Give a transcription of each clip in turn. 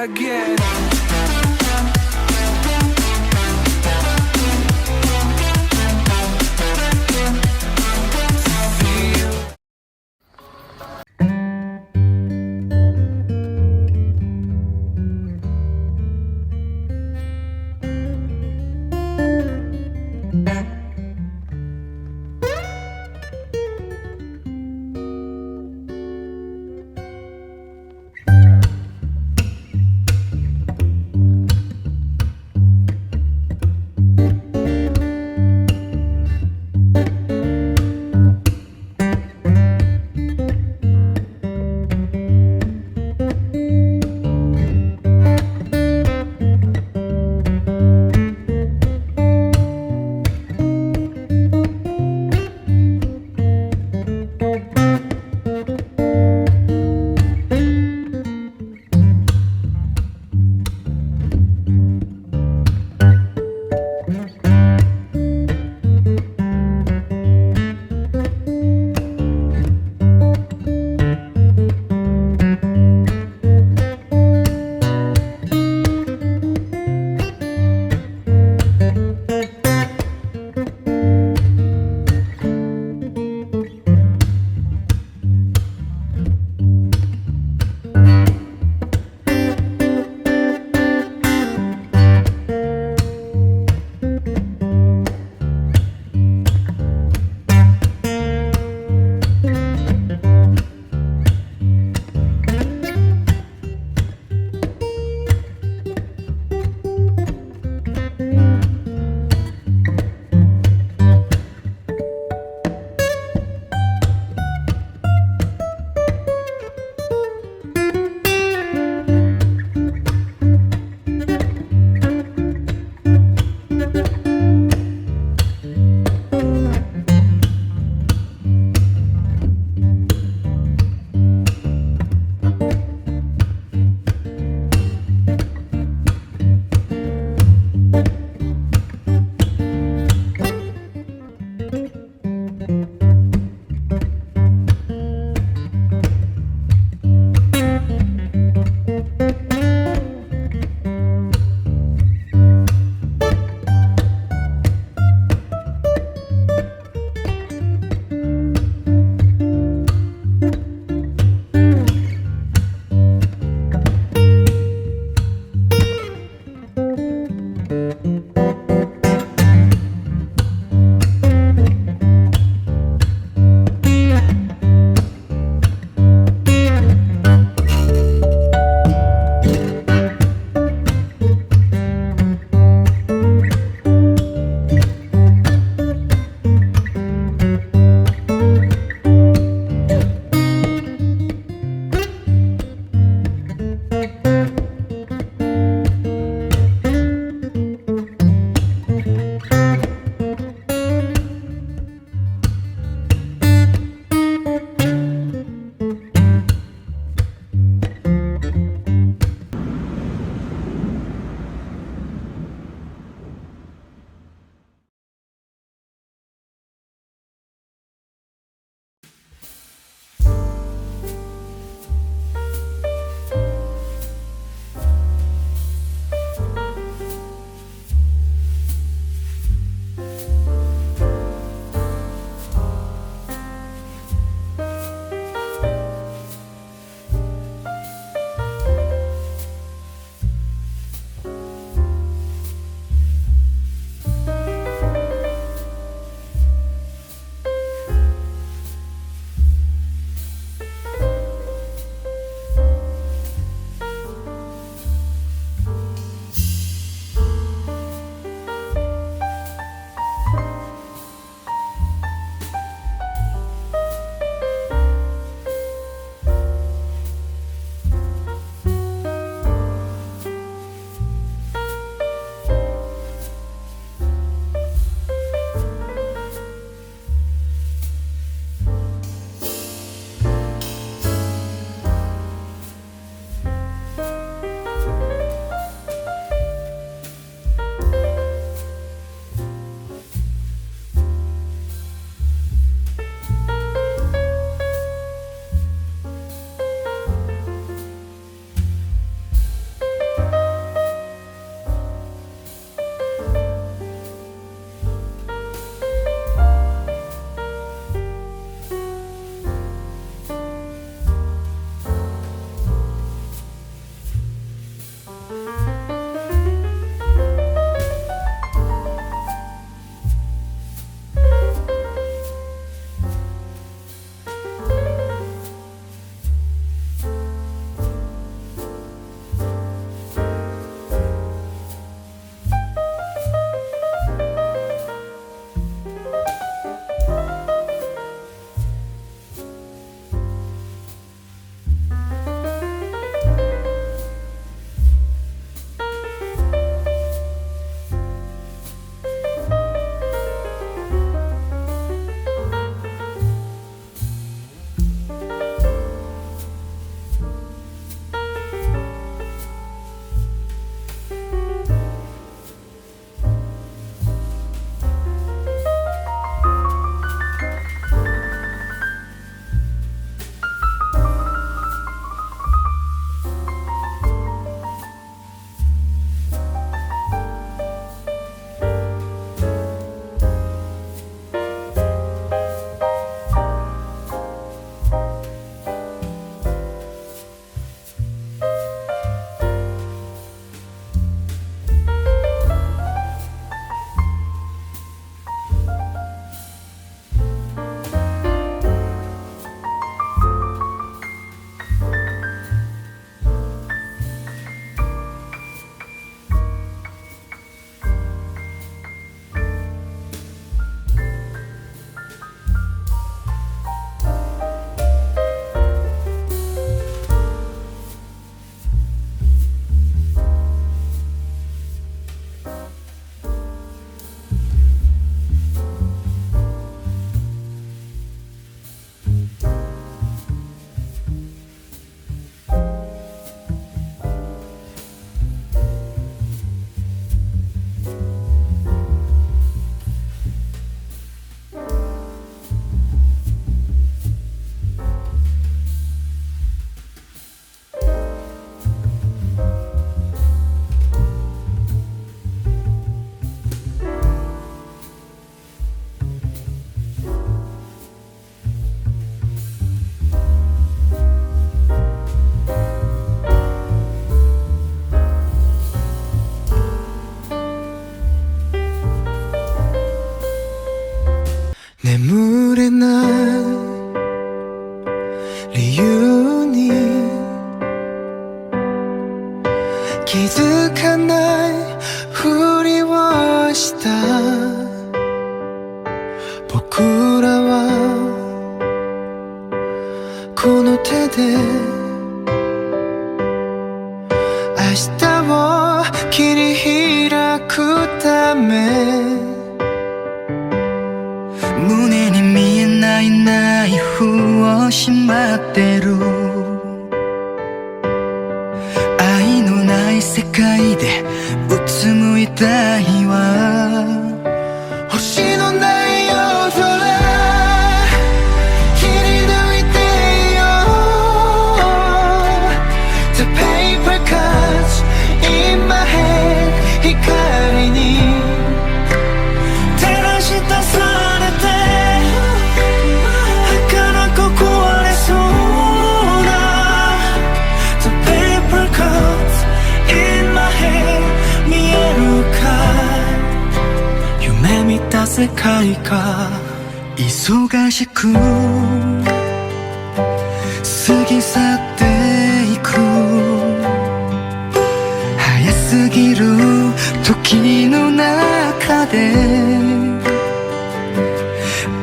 again. 気づかないふりをした僕らはこの手で明日を切り開くため胸に見えないナイフをしまってる愛のない世界でうつむいたいわ星のない夜空切り抜いてよ The paper cuts in my head 光に照らし出されて儚く壊れそうな The paper cuts in my head 見えるか夢見た世界が忙しく過ぎ去っていく早すぎる時の中で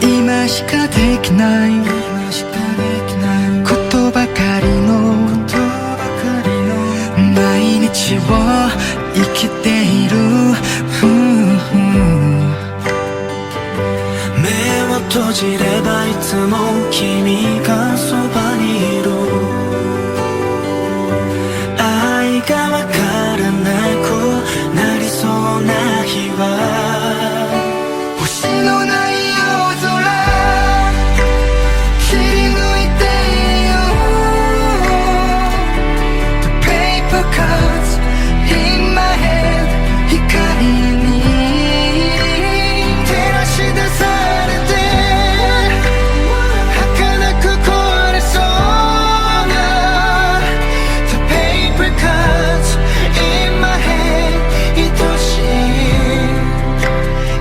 今しかできないことばかりの毎日を生きている目を閉じればいつも君がそばにいる愛がわからなくなりそうな日は星のない夜空切り抜いてよ The paper cuts in my head 光に照らし出されて儚く壊れそうな The paper cuts in my head 愛しい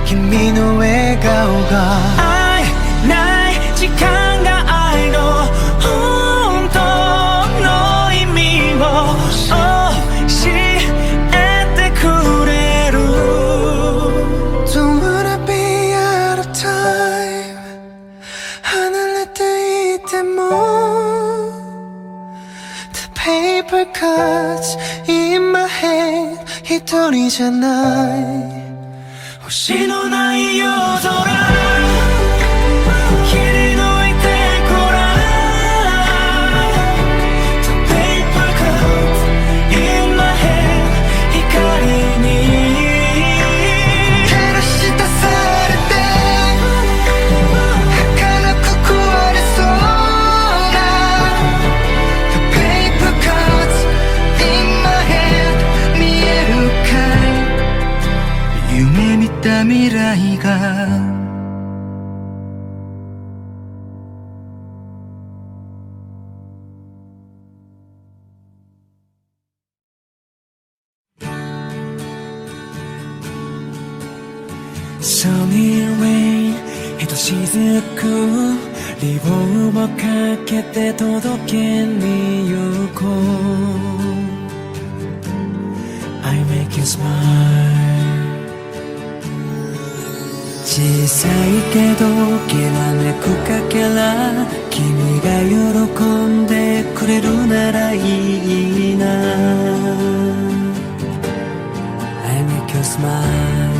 君の笑顔が愛ない時間が愛の本当の意味を教えてくれる Don't wanna be out of time 離れていても The paper cuts in my head 一人じゃない星のない夜空切り抜いてごらん The paper cuts in my head 光に照らし出されて儚く壊れそうな The paper cuts in my head 見えるかい夢見た未来がSunny rain ひとしずくリボンをかけて届けに行こう I make you smile 小さいけどきらめくかけら君が喜んでくれるならいいな I make you smile